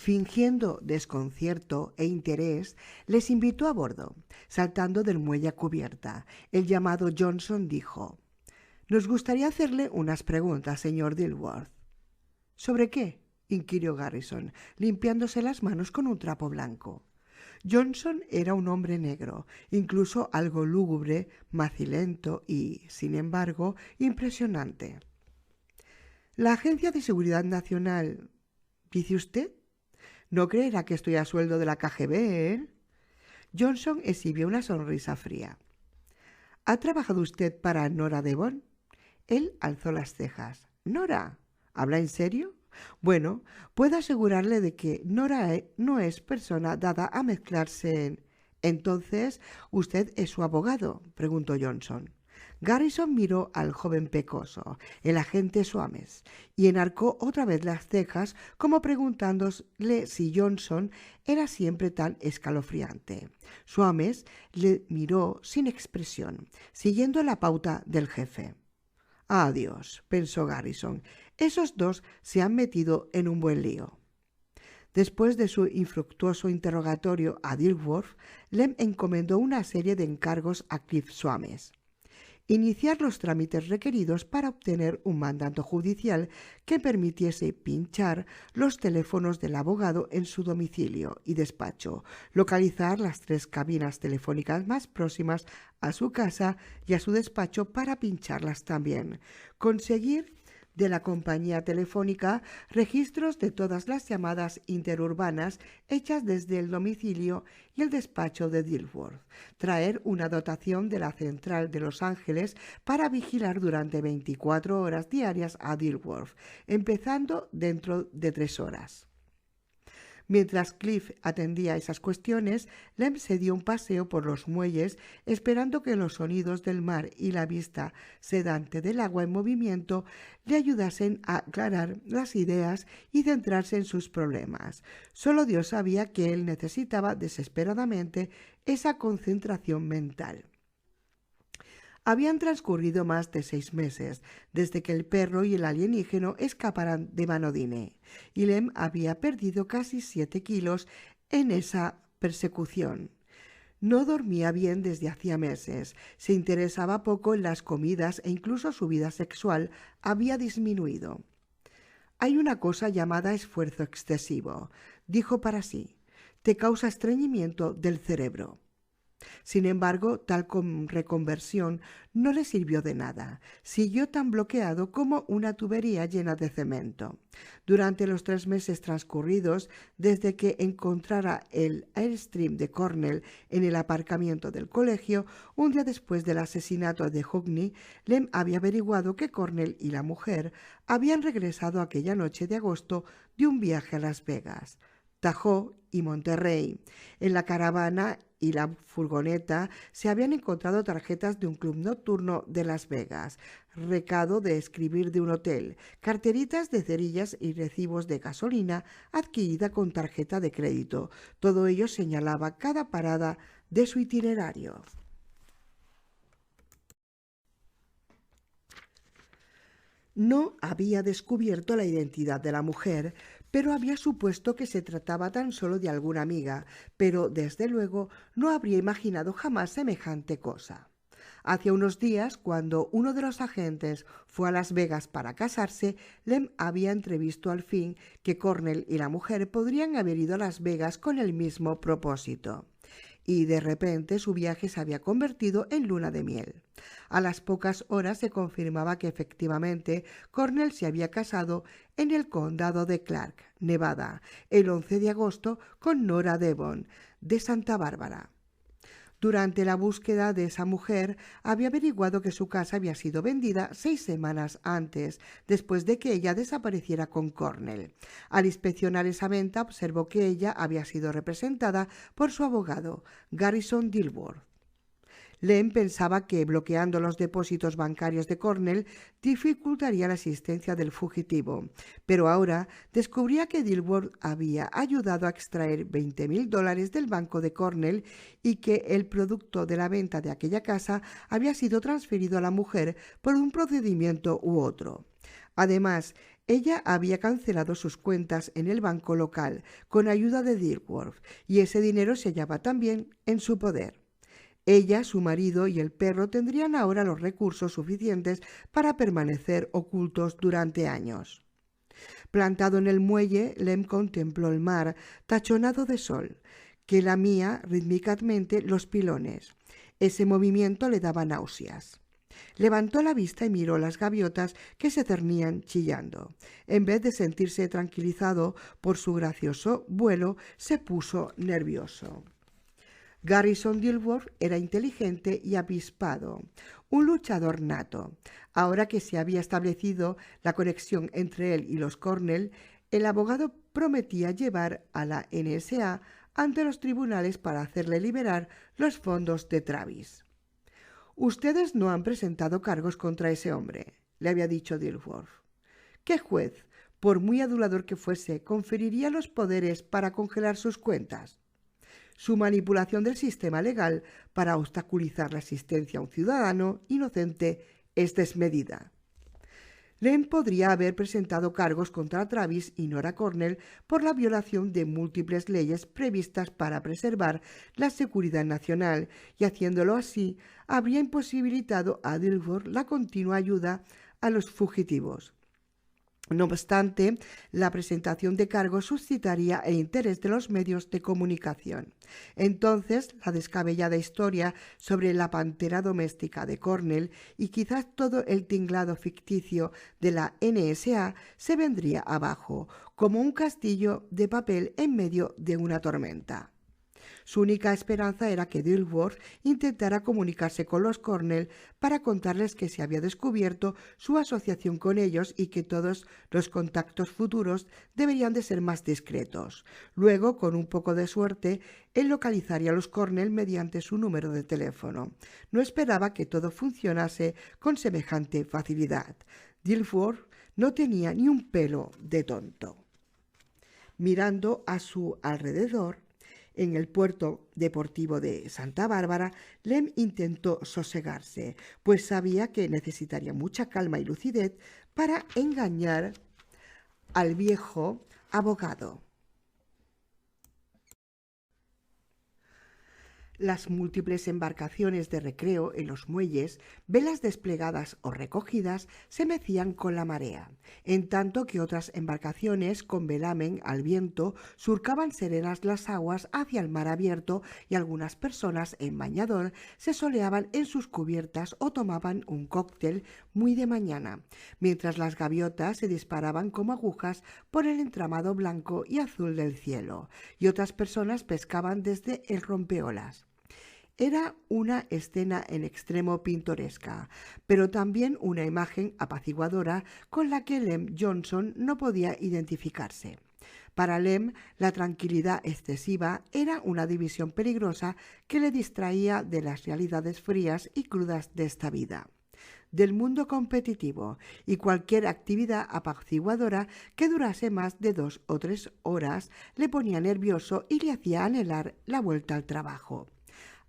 Fingiendo desconcierto e interés, les invitó a bordo. Saltando del muelle a cubierta, el llamado Johnson dijo: «Nos gustaría hacerle unas preguntas, señor Dilworth». «¿Sobre qué?», inquirió Garrison, limpiándose las manos con un trapo blanco. Johnson era un hombre negro, incluso algo lúgubre, macilento y, sin embargo, impresionante. «La Agencia de Seguridad Nacional, ¿dice usted? No creerá que estoy a sueldo de la KGB, ¿eh?» Johnson exhibió una sonrisa fría. «¿Ha trabajado usted para Nora Devon?» Él alzó las cejas. «¿Nora? ¿Habla en serio? Bueno, puedo asegurarle de que Nora no es persona dada a mezclarse en... «Entonces, ¿usted es su abogado?», preguntó Johnson. Garrison miró al joven pecoso, el agente Soames, y enarcó otra vez las cejas como preguntándole si Johnson era siempre tan escalofriante. Soames le miró sin expresión, siguiendo la pauta del jefe. «Adiós», pensó Garrison, «esos dos se han metido en un buen lío». Después de su infructuoso interrogatorio a Dilworth, Lem encomendó una serie de encargos a Cliff Soames. Iniciar los trámites requeridos para obtener un mandato judicial que permitiese pinchar los teléfonos del abogado en su domicilio y despacho, localizar las 3 cabinas telefónicas más próximas a su casa y a su despacho para pincharlas también, conseguir de la compañía telefónica registros de todas las llamadas interurbanas hechas desde el domicilio y el despacho de Dilworth, traer una dotación de la central de Los Ángeles para vigilar durante 24 horas diarias a Dilworth, empezando dentro de 3 horas. Mientras Cliff atendía esas cuestiones, Lem se dio un paseo por los muelles, esperando que los sonidos del mar y la vista sedante del agua en movimiento le ayudasen a aclarar las ideas y centrarse en sus problemas. Solo Dios sabía que él necesitaba desesperadamente esa concentración mental. Habían transcurrido más de 6 meses desde que el perro y el alienígeno escaparan de Manodine, y Lem había perdido casi 7 kilos en esa persecución. No dormía bien desde hacía meses, se interesaba poco en las comidas e incluso su vida sexual había disminuido. «Hay una cosa llamada esfuerzo excesivo», dijo para sí. «Te causa estreñimiento del cerebro». Sin embargo, tal reconversión no le sirvió de nada. Siguió tan bloqueado como una tubería llena de cemento. Durante los 3 meses transcurridos desde que encontrara el Airstream de Cornell en el aparcamiento del colegio, un día después del asesinato de Hockney, Lem había averiguado que Cornell y la mujer habían regresado aquella noche de agosto de un viaje a Las Vegas, Tahoe y Monterrey. En la caravana y la furgoneta se habían encontrado tarjetas de un club nocturno de Las Vegas, recado de escribir de un hotel, carteritas de cerillas y recibos de gasolina adquirida con tarjeta de crédito. Todo ello señalaba cada parada de su itinerario. No había descubierto la identidad de la mujer, pero había supuesto que se trataba tan solo de alguna amiga, pero desde luego no habría imaginado jamás semejante cosa. Hacía unos días, cuando uno de los agentes fue a Las Vegas para casarse, Lem había entrevisto al fin que Cornell y la mujer podrían haber ido a Las Vegas con el mismo propósito. Y de repente su viaje se había convertido en luna de miel. A las pocas horas se confirmaba que efectivamente Cornell se había casado en el condado de Clark, Nevada, el 11 de agosto con Nora Devon, de Santa Bárbara. Durante la búsqueda de esa mujer, había averiguado que su casa había sido vendida 6 semanas antes, después de que ella desapareciera con Cornell. Al inspeccionar esa venta, observó que ella había sido representada por su abogado, Garrison Dilworth. Lem pensaba que bloqueando los depósitos bancarios de Cornell dificultaría la existencia del fugitivo, pero ahora descubría que Dilworth había ayudado a extraer $20,000 del banco de Cornell y que el producto de la venta de aquella casa había sido transferido a la mujer por un procedimiento u otro. Además, Ella había cancelado sus cuentas en el banco local con ayuda de Dilworth y ese dinero se hallaba también en su poder. Ella, su marido y el perro tendrían ahora los recursos suficientes para permanecer ocultos durante años. Plantado en el muelle, Lem contempló el mar tachonado de sol, que lamía rítmicamente los pilones. Ese movimiento le daba náuseas. Levantó la vista y miró las gaviotas que se cernían chillando. En vez de sentirse tranquilizado por su gracioso vuelo, se puso nervioso. Garrison Dilworth era inteligente y avispado, un luchador nato. Ahora que se había establecido la conexión entre él y los Cornell, el abogado prometía llevar a la NSA ante los tribunales para hacerle liberar los fondos de Travis. «Ustedes no han presentado cargos contra ese hombre», le había dicho Dilworth. «¿Qué juez, por muy adulador que fuese, conferiría los poderes para congelar sus cuentas? Su manipulación del sistema legal para obstaculizar la asistencia a un ciudadano inocente es desmedida». Lem podría haber presentado cargos contra Travis y Nora Cornell por la violación de múltiples leyes previstas para preservar la seguridad nacional y, haciéndolo así, habría imposibilitado a Dilworth la continua ayuda a los fugitivos. No obstante, la presentación de cargos suscitaría el interés de los medios de comunicación. Entonces, la descabellada historia sobre la pantera doméstica de Cornell y quizás todo el tinglado ficticio de la NSA se vendría abajo, como un castillo de papel en medio de una tormenta. Su única esperanza era que Dilworth intentara comunicarse con los Cornell para contarles que se había descubierto su asociación con ellos y que todos los contactos futuros deberían de ser más discretos. Luego, con un poco de suerte, él localizaría a los Cornell mediante su número de teléfono. No esperaba que todo funcionase con semejante facilidad. Dilworth no tenía ni un pelo de tonto. Mirando a su alrededor, en el puerto deportivo de Santa Bárbara, Lem intentó sosegarse, pues sabía que necesitaría mucha calma y lucidez para engañar al viejo abogado. Las múltiples embarcaciones de recreo en los muelles, velas desplegadas o recogidas, se mecían con la marea, en tanto que otras embarcaciones con velamen al viento surcaban serenas las aguas hacia el mar abierto y algunas personas en bañador se soleaban en sus cubiertas o tomaban un cóctel muy de mañana, mientras las gaviotas se disparaban como agujas por el entramado blanco y azul del cielo, y otras personas pescaban desde el rompeolas. Era una escena en extremo pintoresca, pero también una imagen apaciguadora con la que Lem Johnson no podía identificarse. Para Lem, la tranquilidad excesiva era una división peligrosa que le distraía de las realidades frías y crudas de esta vida, del mundo competitivo, y cualquier actividad apaciguadora que durase más de 2 o 3 horas le ponía nervioso y le hacía anhelar la vuelta al trabajo.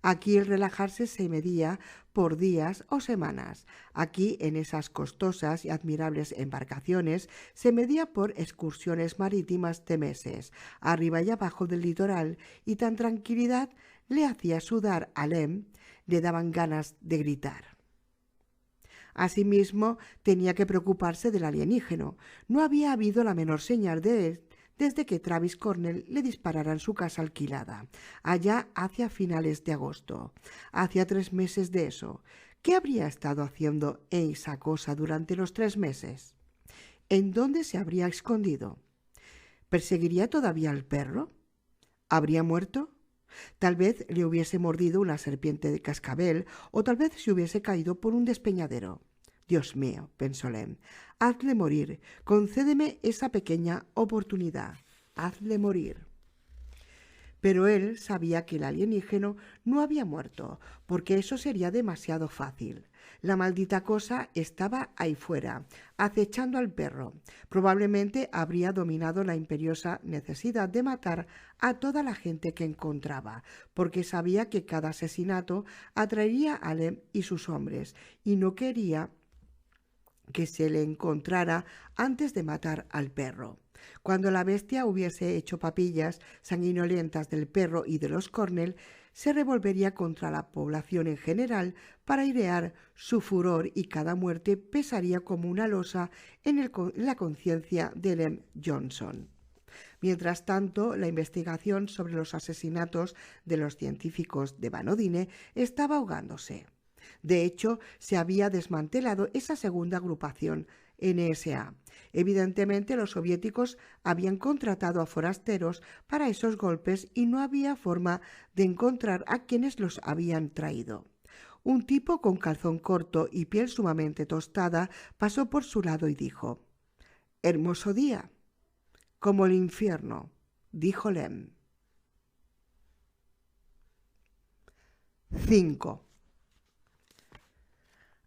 Aquí el relajarse se medía por días o semanas. Aquí, en esas costosas y admirables embarcaciones, se medía por excursiones marítimas de meses, arriba y abajo del litoral, y tan tranquilidad le hacía sudar a Lem, le daban ganas de gritar. Asimismo, tenía que preocuparse del alienígeno. No había habido la menor señal de él desde que Travis Cornell le disparara en su casa alquilada, allá hacia finales de agosto. Hacía 3 meses de eso. ¿Qué habría estado haciendo esa cosa durante los 3 meses? ¿En dónde se habría escondido? ¿Perseguiría todavía al perro? ¿Habría muerto? Tal vez le hubiese mordido una serpiente de cascabel, o tal vez se hubiese caído por un despeñadero. Dios mío, pensó Lem, hazle morir, concédeme esa pequeña oportunidad, hazle morir. Pero él sabía que el alienígeno no había muerto, porque eso sería demasiado fácil. La maldita cosa estaba ahí fuera, acechando al perro. Probablemente habría dominado la imperiosa necesidad de matar a toda la gente que encontraba, porque sabía que cada asesinato atraería a Lem y sus hombres, y no quería que se le encontrara antes de matar al perro. Cuando la bestia hubiese hecho papillas sanguinolentas del perro y de los Cornell, se revolvería contra la población en general para airear su furor, y cada muerte pesaría como una losa en la conciencia de Lem Johnson. Mientras tanto, la investigación sobre los asesinatos de los científicos de Van Odine estaba ahogándose. De hecho, se había desmantelado esa segunda agrupación, NSA. Evidentemente, los soviéticos habían contratado a forasteros para esos golpes y no había forma de encontrar a quienes los habían traído. Un tipo con calzón corto y piel sumamente tostada pasó por su lado y dijo: «Hermoso día». «Como el infierno», dijo Lem. 5.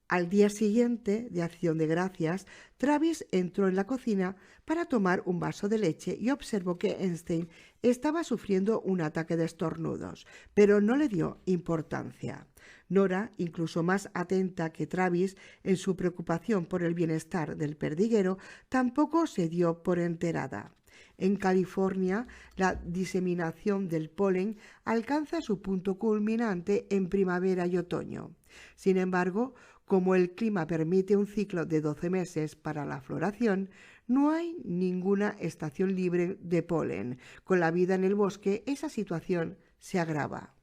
Al día siguiente de Acción de Gracias, Travis entró en la cocina para tomar un vaso de leche y observó que Einstein estaba sufriendo un ataque de estornudos, pero no le dio importancia. Nora, incluso más atenta que Travis en su preocupación por el bienestar del perdiguero, tampoco se dio por enterada. En California, la diseminación del polen alcanza su punto culminante en primavera y otoño. Sin embargo, como el clima permite un ciclo de 12 meses para la floración, no hay ninguna estación libre de polen. Con la vida en el bosque, esa situación se agrava.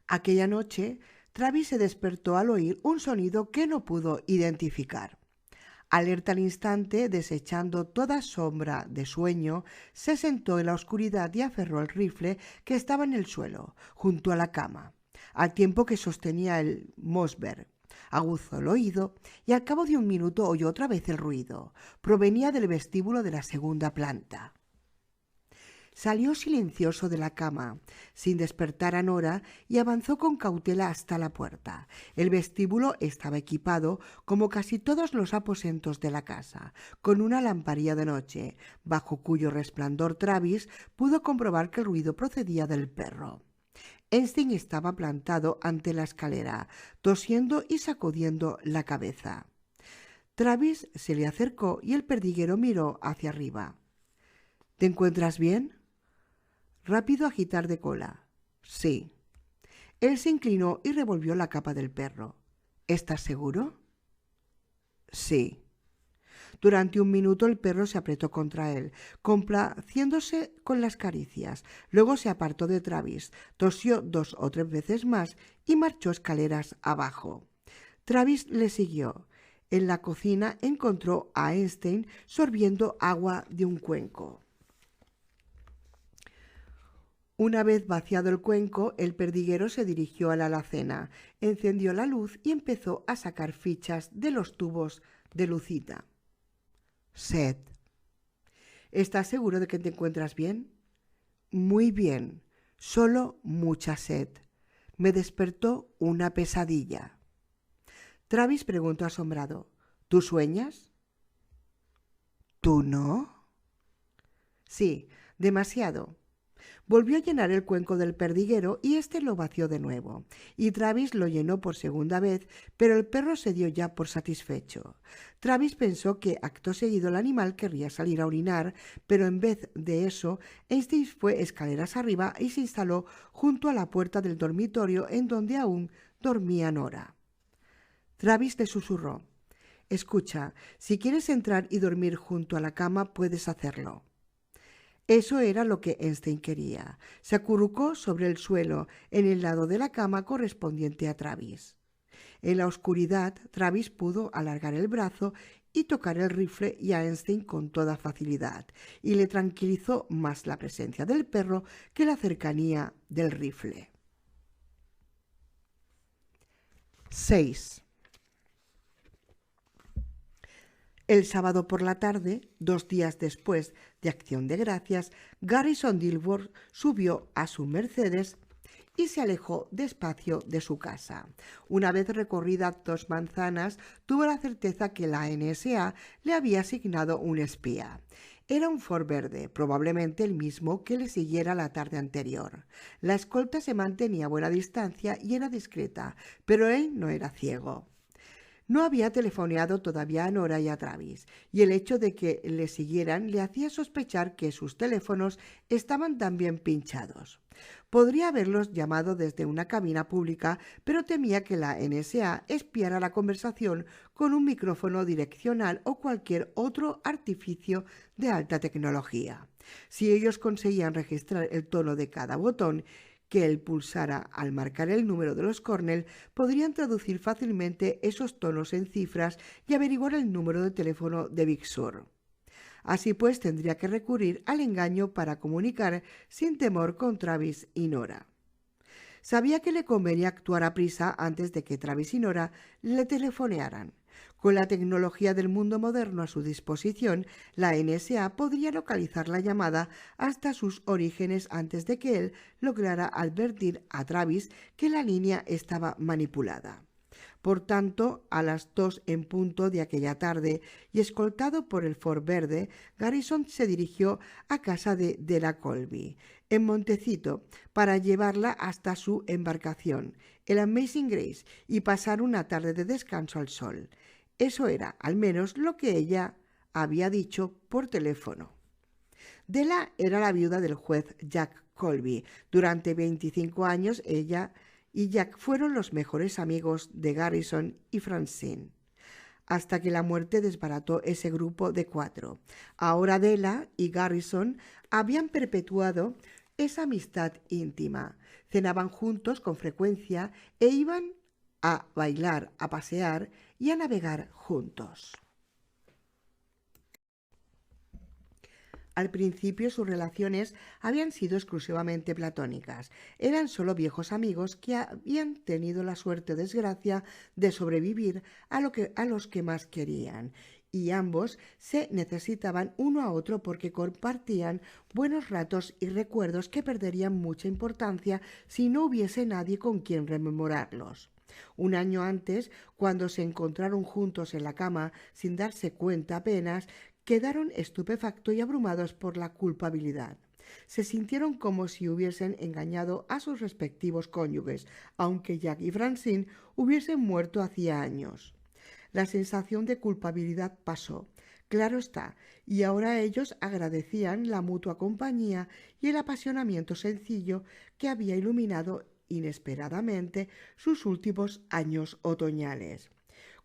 Aquella noche, Travis se despertó al oír un sonido que no pudo identificar. Alerta al instante, desechando toda sombra de sueño, se sentó en la oscuridad y aferró el rifle que estaba en el suelo, junto a la cama, al tiempo que sostenía el Mossberg. Aguzó el oído y al cabo de un minuto oyó otra vez el ruido. Provenía del vestíbulo de la segunda planta. Salió silencioso de la cama, sin despertar a Nora, y avanzó con cautela hasta la puerta. El vestíbulo estaba equipado, como casi todos los aposentos de la casa, con una lamparilla de noche, bajo cuyo resplandor Travis pudo comprobar que el ruido procedía del perro. Einstein estaba plantado ante la escalera, tosiendo y sacudiendo la cabeza. Travis se le acercó y el perdiguero miró hacia arriba. «¿Te encuentras bien?» Rápido agitar de cola. «Sí». Él se inclinó y revolvió la capa del perro. «¿Estás seguro?» «Sí». Durante un minuto el perro se apretó contra él, complaciéndose con las caricias. Luego se apartó de Travis, tosió 2 o 3 veces más y marchó escaleras abajo. Travis le siguió. En la cocina encontró a Einstein sorbiendo agua de un cuenco. Una vez vaciado el cuenco, el perdiguero se dirigió a la alacena, encendió la luz y empezó a sacar fichas de los tubos de lucita. «Sed». «¿Estás seguro de que te encuentras bien?» «Muy bien, solo mucha sed. Me despertó una pesadilla». Travis preguntó asombrado: «¿Tú sueñas?» «¿Tú no?» «Sí, demasiado». Volvió a llenar el cuenco del perdiguero y éste lo vació de nuevo, y Travis lo llenó por segunda vez, pero el perro se dio ya por satisfecho. Travis pensó que acto seguido el animal querría salir a orinar, pero en vez de eso, Einstein fue escaleras arriba y se instaló junto a la puerta del dormitorio en donde aún dormía Nora. Travis le susurró: «Escucha, si quieres entrar y dormir junto a la cama, puedes hacerlo». Eso era lo que Einstein quería. Se acurrucó sobre el suelo, en el lado de la cama correspondiente a Travis. En la oscuridad, Travis pudo alargar el brazo y tocar el rifle y a Einstein con toda facilidad, y le tranquilizó más la presencia del perro que la cercanía del rifle. 6. El sábado por la tarde, 2 días después de Acción de Gracias, Garrison Dilworth subió a su Mercedes y se alejó despacio de su casa. Una vez recorridas 2 manzanas, tuvo la certeza que la NSA le había asignado un espía. Era un Ford verde, probablemente el mismo que le siguiera la tarde anterior. La escolta se mantenía a buena distancia y era discreta, pero él no era ciego. No había telefoneado todavía a Nora y a Travis, y el hecho de que le siguieran le hacía sospechar que sus teléfonos estaban también pinchados. Podría haberlos llamado desde una cabina pública, pero temía que la NSA espiara la conversación con un micrófono direccional o cualquier otro artificio de alta tecnología. Si ellos conseguían registrar el tono de cada botón que él pulsara al marcar el número de los Cornell, podrían traducir fácilmente esos tonos en cifras y averiguar el número de teléfono de Big Sur. Así pues, tendría que recurrir al engaño para comunicar sin temor con Travis y Nora. Sabía que le convenía actuar a prisa antes de que Travis y Nora le telefonearan. Con la tecnología del mundo moderno a su disposición, la NSA podría localizar la llamada hasta sus orígenes antes de que él lograra advertir a Travis que la línea estaba manipulada. Por tanto, a las 2 en punto de aquella tarde, y escoltado por el Ford verde, Garrison se dirigió a casa de Della Colby, en Montecito, para llevarla hasta su embarcación, el Amazing Grace, y pasar una tarde de descanso al sol. Eso era, al menos, lo que ella había dicho por teléfono. Della era la viuda del juez Jack Colby. Durante 25 años ella y Jack fueron los mejores amigos de Garrison y Francine, hasta que la muerte desbarató ese grupo de 4. Ahora Della y Garrison habían perpetuado esa amistad íntima. Cenaban juntos con frecuencia e iban a bailar, a pasear y a navegar juntos. Al principio sus relaciones habían sido exclusivamente platónicas. Eran solo viejos amigos que habían tenido la suerte o desgracia de sobrevivir a los que más querían, y ambos se necesitaban uno a otro porque compartían buenos ratos y recuerdos que perderían mucha importancia si no hubiese nadie con quien rememorarlos. Un año antes, cuando se encontraron juntos en la cama sin darse cuenta apenas, quedaron estupefactos y abrumados por la culpabilidad. Se sintieron como si hubiesen engañado a sus respectivos cónyuges, aunque Jack y Francine hubiesen muerto hacía años. La sensación de culpabilidad pasó, claro está, y ahora ellos agradecían la mutua compañía y el apasionamiento sencillo que había iluminado inesperadamente sus últimos años otoñales.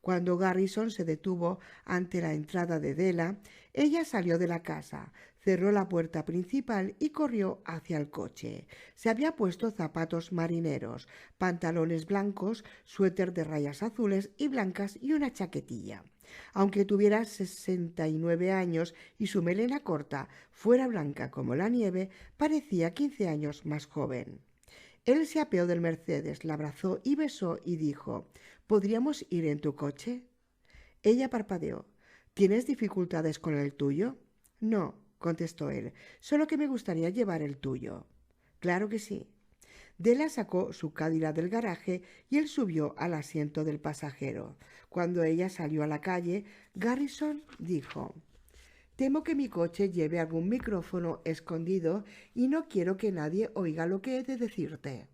Cuando Garrison se detuvo ante la entrada de Della, ella salió de la casa, cerró la puerta principal y corrió hacia el coche. Se había puesto zapatos marineros, pantalones blancos, suéter de rayas azules y blancas y una chaquetilla. Aunque tuviera 69 años y su melena corta fuera blanca como la nieve, parecía 15 años más joven. Él se apeó del Mercedes, la abrazó y besó y dijo: ¿Podríamos ir en tu coche? Ella parpadeó. ¿Tienes dificultades con el tuyo? No, contestó él, solo que me gustaría llevar el tuyo. Claro que sí. Della sacó su Cadillac del garaje y él subió al asiento del pasajero. Cuando ella salió a la calle, Garrison dijo: Temo que mi coche lleve algún micrófono escondido y no quiero que nadie oiga lo que he de decirte.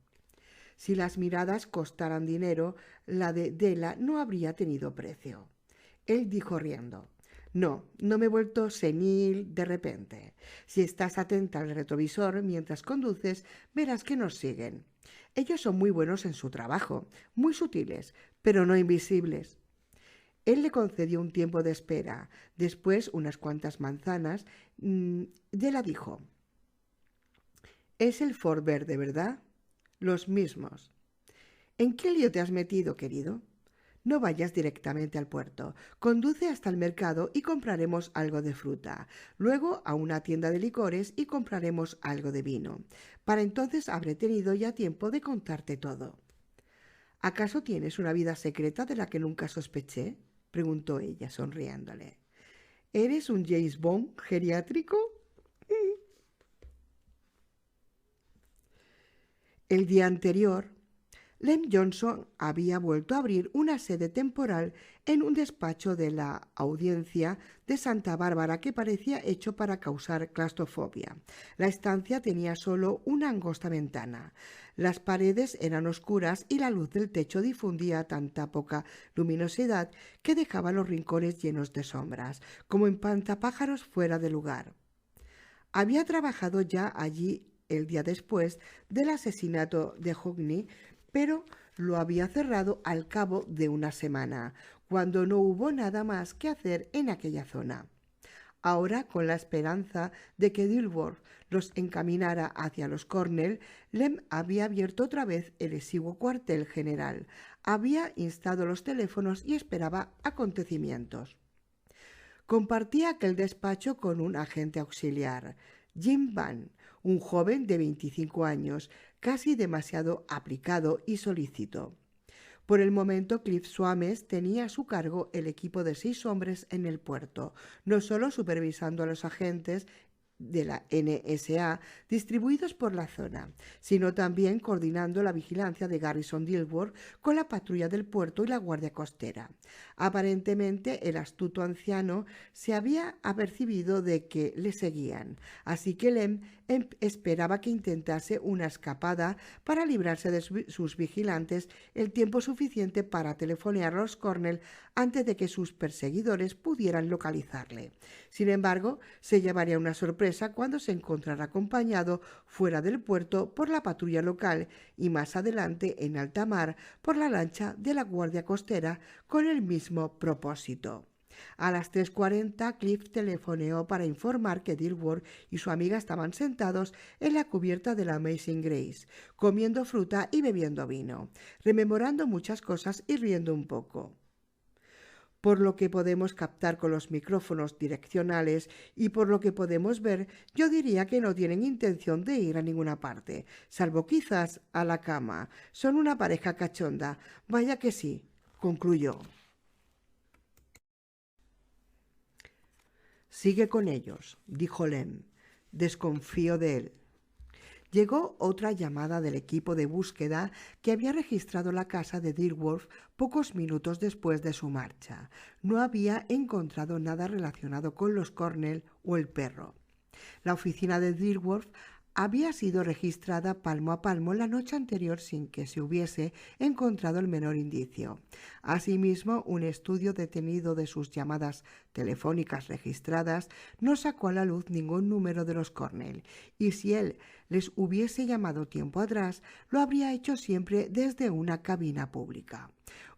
Si las miradas costaran dinero, la de Della no habría tenido precio. Él dijo riendo: No me he vuelto senil de repente. Si estás atenta al retrovisor mientras conduces, verás que nos siguen. Ellos son muy buenos en su trabajo, muy sutiles, pero no invisibles. Él le concedió un tiempo de espera. Después, unas cuantas manzanas, Della dijo: «Es el Ford verde, ¿verdad?» «Los mismos». «¿En qué lío te has metido, querido?» «No vayas directamente al puerto. Conduce hasta el mercado y compraremos algo de fruta. Luego a una tienda de licores y compraremos algo de vino. Para entonces habré tenido ya tiempo de contarte todo». «¿Acaso tienes una vida secreta de la que nunca sospeché?», preguntó ella, sonriéndole. «¿Eres un James Bond geriátrico?» El día anterior, Lem Johnson había vuelto a abrir una sede temporal en un despacho de la Audiencia de Santa Bárbara que parecía hecho para causar claustrofobia. La estancia tenía solo una angosta ventana. Las paredes eran oscuras y la luz del techo difundía tanta poca luminosidad que dejaba los rincones llenos de sombras, como espantapájaros fuera de lugar. Había trabajado ya allí el día después del asesinato de Hogney, pero lo había cerrado al cabo de una semana, cuando no hubo nada más que hacer en aquella zona. Ahora, con la esperanza de que Dilworth los encaminara hacia los Cornell, Lem había abierto otra vez el exiguo cuartel general, había instado los teléfonos y esperaba acontecimientos. Compartía aquel despacho con un agente auxiliar, Jim Vann, un joven de 25 años, casi demasiado aplicado y solícito. Por el momento, Cliff Swames tenía a su cargo el equipo de 6 hombres en el puerto, no solo supervisando a los agentes de la NSA distribuidos por la zona, sino también coordinando la vigilancia de Garrison Dilworth con la patrulla del puerto y la guardia costera. Aparentemente, el astuto anciano se había apercibido de que le seguían, así que Lem esperaba que intentase una escapada para librarse de sus vigilantes el tiempo suficiente para telefonear a los Cornell antes de que sus perseguidores pudieran localizarle. Sin embargo, se llevaría una sorpresa cuando se encontrara acompañado fuera del puerto por la patrulla local y más adelante en alta mar por la lancha de la guardia costera con el mismo propósito. A las 3:40 Cliff telefoneó para informar que Dilworth y su amiga estaban sentados en la cubierta de la Amazing Grace, comiendo fruta y bebiendo vino, rememorando muchas cosas y riendo un poco. Por lo que podemos captar con los micrófonos direccionales y por lo que podemos ver, yo diría que no tienen intención de ir a ninguna parte, salvo quizás a la cama. Son una pareja cachonda. Vaya que sí, concluyó. Sigue con ellos, dijo Lem. Desconfío de él. Llegó otra llamada del equipo de búsqueda que había registrado la casa de Dilworth pocos minutos después de su marcha. No había encontrado nada relacionado con los Cornell o el perro. La oficina de Dilworth había sido registrada palmo a palmo la noche anterior sin que se hubiese encontrado el menor indicio. Asimismo, un estudio detenido de sus llamadas telefónicas registradas no sacó a la luz ningún número de los Cornell, y si él les hubiese llamado tiempo atrás, lo habría hecho siempre desde una cabina pública.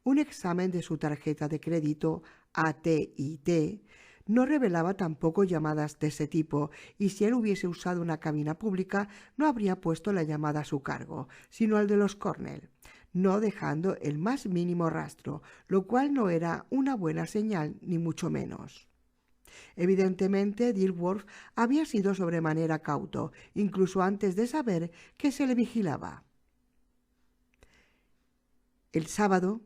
Un examen de su tarjeta de crédito AT&T no revelaba tampoco llamadas de ese tipo, y si él hubiese usado una cabina pública, no habría puesto la llamada a su cargo, sino al de los Cornell, no dejando el más mínimo rastro, lo cual no era una buena señal, ni mucho menos. Evidentemente, Dilworth había sido sobremanera cauto, incluso antes de saber que se le vigilaba. El sábado,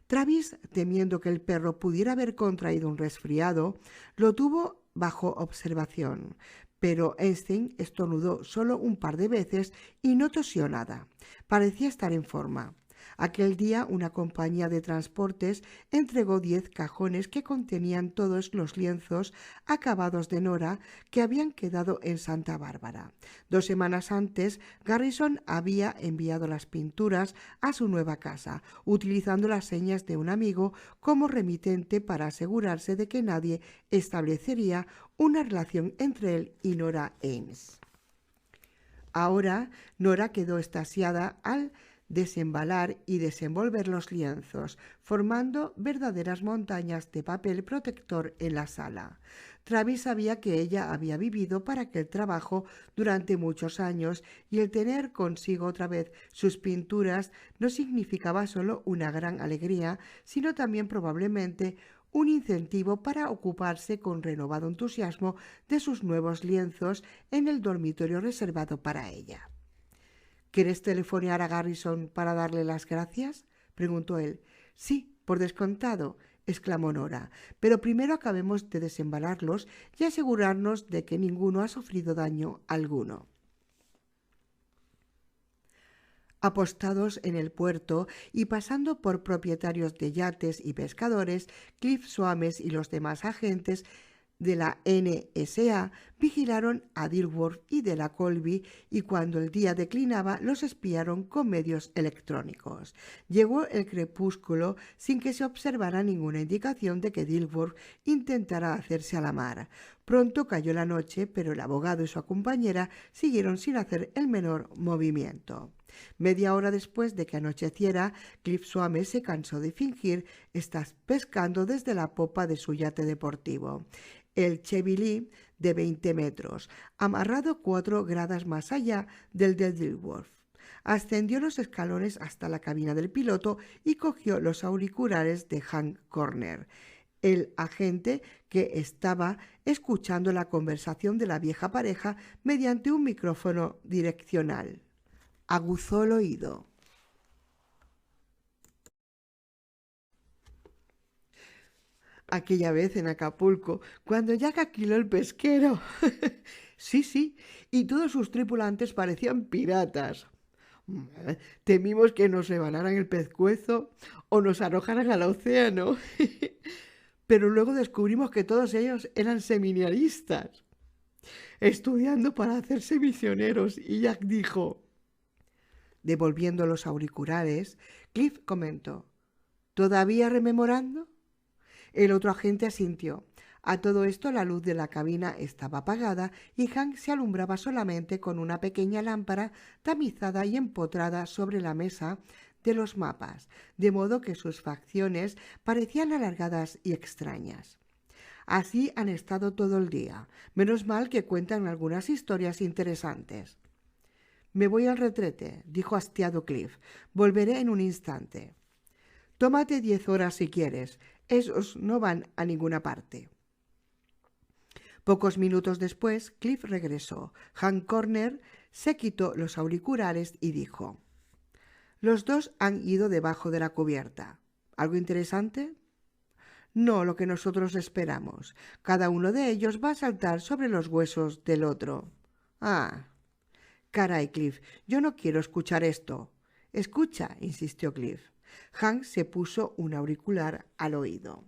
Travis, temiendo que el perro pudiera haber contraído un resfriado, lo tuvo bajo observación, pero Einstein estornudó solo un par de veces y no tosió nada. Parecía estar en forma. Aquel día una compañía de transportes entregó 10 cajones que contenían todos los lienzos acabados de Nora que habían quedado en Santa Bárbara. 2 semanas antes, Garrison había enviado las pinturas a su nueva casa, utilizando las señas de un amigo como remitente para asegurarse de que nadie establecería una relación entre él y Nora Ames. Ahora, Nora quedó extasiada al desembalar y desenvolver los lienzos, formando verdaderas montañas de papel protector en la sala. Travis sabía que ella había vivido para aquel trabajo durante muchos años y el tener consigo otra vez sus pinturas no significaba solo una gran alegría, sino también probablemente un incentivo para ocuparse con renovado entusiasmo de sus nuevos lienzos en el dormitorio reservado para ella. ¿Quieres telefonear a Garrison para darle las gracias?, preguntó él. Sí, por descontado, exclamó Nora, pero primero acabemos de desembalarlos y asegurarnos de que ninguno ha sufrido daño alguno. Apostados en el puerto y pasando por propietarios de yates y pescadores, Cliff Soames y los demás agentes de la NSA vigilaron a Dilworth y de la Colby, y cuando el día declinaba los espiaron con medios electrónicos. Llegó el crepúsculo sin que se observara ninguna indicación de que Dilworth intentara hacerse a la mar. Pronto cayó la noche, pero el abogado y su compañera siguieron sin hacer el menor movimiento. Media hora después de que anocheciera, Cliff Soames se cansó de fingir estar pescando desde la popa de su yate deportivo, el Chevilee de 20 metros, amarrado 4 gradas más allá del de Dilworth. Ascendió los escalones hasta la cabina del piloto y cogió los auriculares de Hank Corner, el agente que estaba escuchando la conversación de la vieja pareja mediante un micrófono direccional. Aguzó el oído. Aquella vez en Acapulco, cuando Jack alquiló el pesquero. Sí, y todos sus tripulantes parecían piratas. Temimos que nos rebanaran el pescuezo o nos arrojaran al océano. Pero luego descubrimos que todos ellos eran seminaristas, estudiando para hacerse misioneros, y Jack dijo... Devolviendo los auriculares, Cliff comentó: ¿Todavía rememorando? El otro agente asintió. A todo esto la luz de la cabina estaba apagada y Hank se alumbraba solamente con una pequeña lámpara tamizada y empotrada sobre la mesa de los mapas, de modo que sus facciones parecían alargadas y extrañas. Así han estado todo el día. Menos mal que cuentan algunas historias interesantes. Me voy al retrete, dijo hastiado Cliff. Volveré en un instante. Tómate 10 horas si quieres. Esos no van a ninguna parte. Pocos minutos después, Cliff regresó. Hank Corner se quitó los auriculares y dijo: Los dos han ido debajo de la cubierta. ¿Algo interesante? No, lo que nosotros esperamos. Cada uno de ellos va a saltar sobre los huesos del otro. Ah. Caray, Cliff, yo no quiero escuchar esto. Escucha, insistió Cliff. Hank se puso un auricular al oído.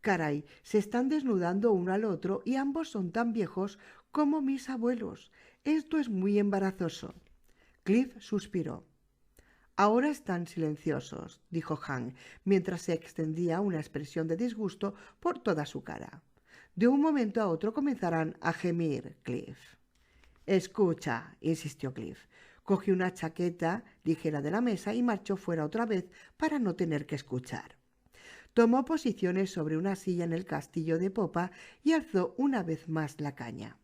Caray, se están desnudando uno al otro y ambos son tan viejos como mis abuelos. Esto es muy embarazoso. Cliff suspiró. Ahora están silenciosos, dijo Hank, mientras se extendía una expresión de disgusto por toda su cara. De un momento a otro comenzarán a gemir, Cliff. Escucha, insistió Cliff. Cogió una chaqueta ligera de la mesa y marchó fuera otra vez para no tener que escuchar. Tomó posiciones sobre una silla en el castillo de popa y alzó una vez más la caña.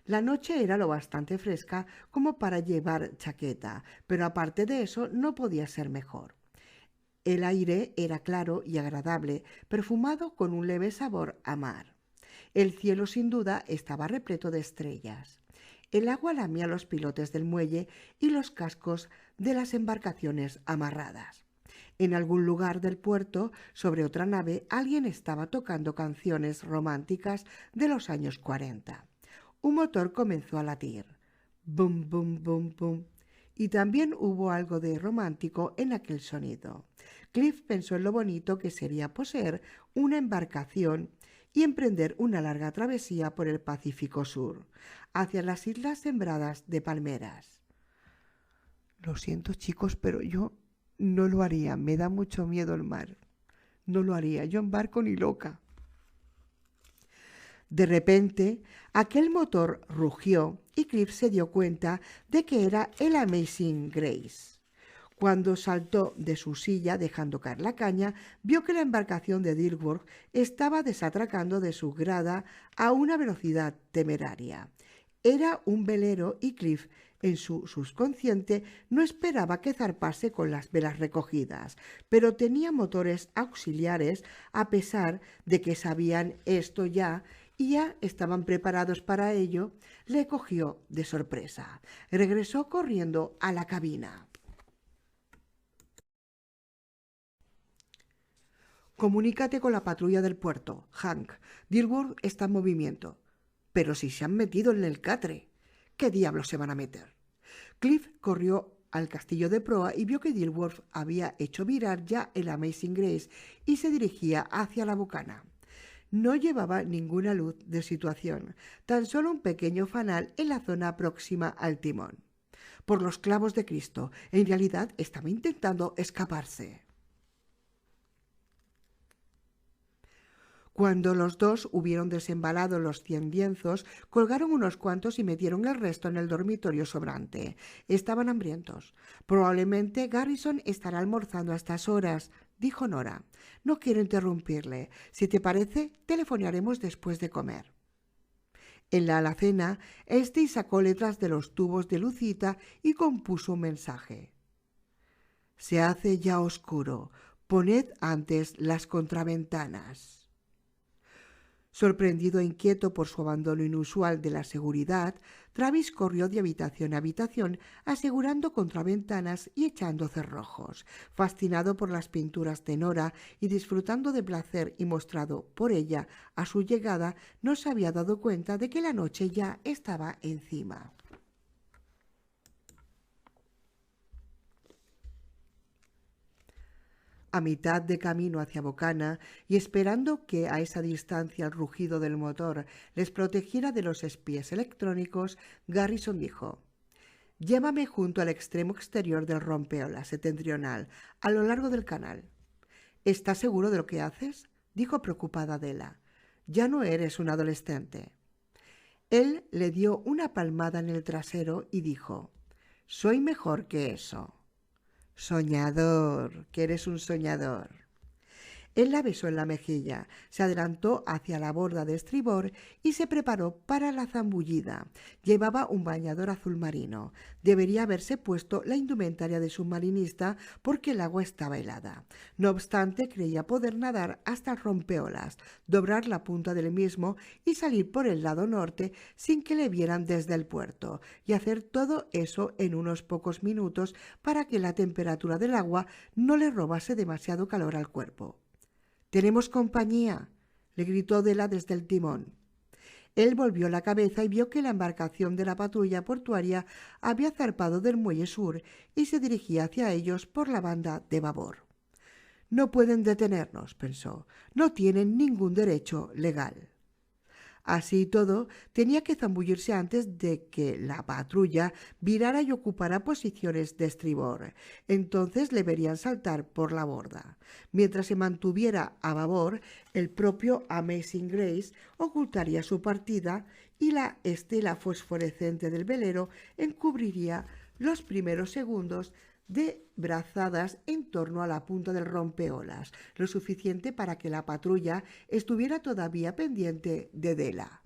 La noche era lo bastante fresca como para llevar chaqueta, pero aparte de eso no podía ser mejor. El aire era claro y agradable, perfumado con un leve sabor a mar. El cielo sin duda estaba repleto de estrellas. El agua lamía los pilotes del muelle y los cascos de las embarcaciones amarradas. En algún lugar del puerto, sobre otra nave, alguien estaba tocando canciones románticas de los años 40. Un motor comenzó a latir. Bum, bum, bum, bum. Y también hubo algo de romántico en aquel sonido. Cliff pensó en lo bonito que sería poseer una embarcación y emprender una larga travesía por el Pacífico Sur, hacia las islas sembradas de palmeras. Lo siento, chicos, pero yo no lo haría. Me da mucho miedo el mar. No lo haría. Yo en barco ni loca. De repente, aquel motor rugió y Cliff se dio cuenta de que era el Amazing Grace. Cuando saltó de su silla dejando caer la caña, vio que la embarcación de Dilworth estaba desatracando de su grada a una velocidad temeraria. Era un velero y Cliff, en su subconsciente, no esperaba que zarpase con las velas recogidas, pero tenía motores auxiliares a pesar de que sabían esto ya y ya estaban preparados para ello. Le cogió de sorpresa. Regresó corriendo a la cabina. Comunícate con la patrulla del puerto, Hank. Dilworth está en movimiento. Pero si se han metido en el catre, ¿qué diablos se van a meter? Cliff corrió al castillo de proa y vio que Dilworth había hecho virar ya el Amazing Grace y se dirigía hacia la bocana. No llevaba ninguna luz de situación, tan solo un pequeño fanal en la zona próxima al timón. Por los clavos de Cristo, en realidad estaba intentando escaparse. Cuando los dos hubieron desembalado los 100 lienzos, colgaron unos cuantos y metieron el resto en el dormitorio sobrante. Estaban hambrientos. Probablemente Garrison estará almorzando a estas horas, dijo Nora. No quiero interrumpirle. Si te parece, telefonearemos después de comer. En la alacena, sacó letras de los tubos de lucita y compuso un mensaje. Se hace ya oscuro. Poned antes las contraventanas. Sorprendido e inquieto por su abandono inusual de la seguridad, Travis corrió de habitación a habitación asegurando contraventanas y echando cerrojos. Fascinado por las pinturas de Nora y disfrutando de placer y mostrado por ella a su llegada, no se había dado cuenta de que la noche ya estaba encima. A mitad de camino hacia Bocana y esperando que a esa distancia el rugido del motor les protegiera de los espías electrónicos, Garrison dijo: «Llévame junto al extremo exterior del rompeolas septentrional, a lo largo del canal». «¿Estás seguro de lo que haces?», dijo preocupada Della. «Ya no eres un adolescente». Él le dio una palmada en el trasero y dijo: «Soy mejor que eso». «Soñador, que eres un soñador». Él la besó en la mejilla, se adelantó hacia la borda de estribor y se preparó para la zambullida. Llevaba un bañador azul marino. Debería haberse puesto la indumentaria de submarinista porque el agua estaba helada. No obstante, creía poder nadar hasta el rompeolas, doblar la punta del mismo y salir por el lado norte sin que le vieran desde el puerto, y hacer todo eso en unos pocos minutos para que la temperatura del agua no le robase demasiado calor al cuerpo. «¡Tenemos compañía!», le gritó Della desde el timón. Él volvió la cabeza y vio que la embarcación de la patrulla portuaria había zarpado del muelle sur y se dirigía hacia ellos por la banda de babor. «No pueden detenernos», pensó. «No tienen ningún derecho legal». Así y todo, tenía que zambullirse antes de que la patrulla virara y ocupara posiciones de estribor. Entonces le verían saltar por la borda. Mientras se mantuviera a babor, el propio Amazing Grace ocultaría su partida y la estela fosforescente del velero encubriría los primeros segundos de brazadas en torno a la punta del rompeolas, lo suficiente para que la patrulla estuviera todavía pendiente de Della.